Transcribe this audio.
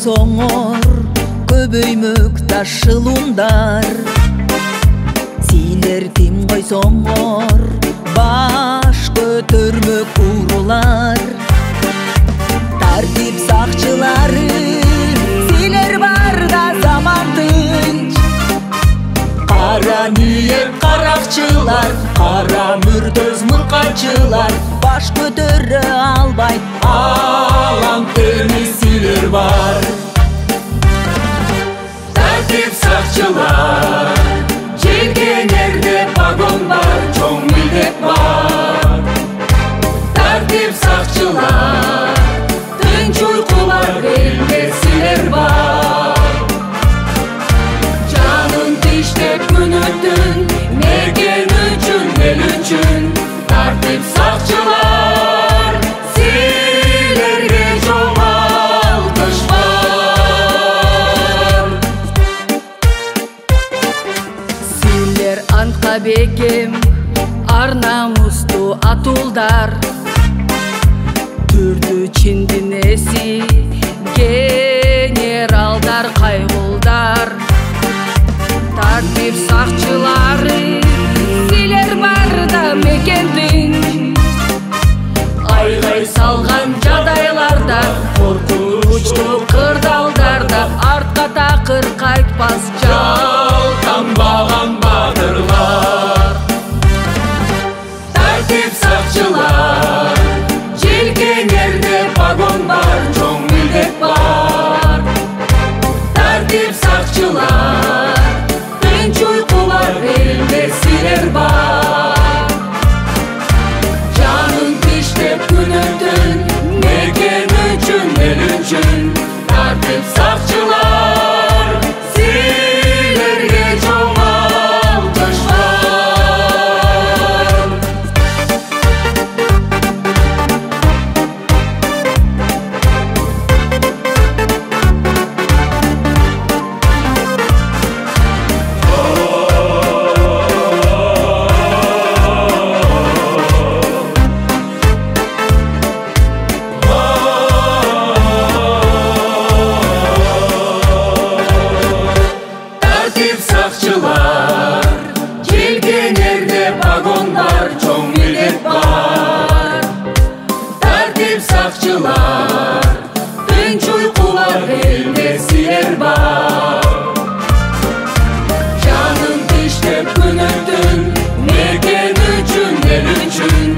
койсоңор көбөймөк ташылундар. Силер тим койсоңор баш көтөрмөк урулар. Тартип сакчылары силер барда заман тынч. Кара ниет каракчылар, кара мүрдөз муркачылар баш көтөрө албай алам тени силер бар. Тартип сакчылар, желкеңерде погон бар, чоң милдет бар. Тартип сакчылар, тынч уйкулар элде силер бар. Жанын тиштеп күнүтүн, мекен үчүн, эл үчүн. Тартип сакчылар, силерге чоң алкыш бар. Силер антка бекем, ар намустуу атуулдар. Түрдү чиндинеси генералдар, кайгулдар. Тартип сакчылары силер барда мекендин. Айгай салган жадайларда, коркунучтуу кырдаалдарда артка такыр кайтпас Жалтанбаган бадырлар. Тартип сакчылар, желкеңерде погон бар, чоң милдет бар. Тартип сакчылар, тынч уйкулар элде силер бар. Жанын тиштеп күнүтүн, мекен үчүн, эл үчүн. Тартип сакчылар, силерге чоң алкыш бар. Тартип сакчылар, желкеңерде погон бар, чоң милдет бар. Тартип сакчылар, тынч уйкулар элде силер бар. Жанын тиштеп күнүтүн, мекен үчүн, эл үчүн.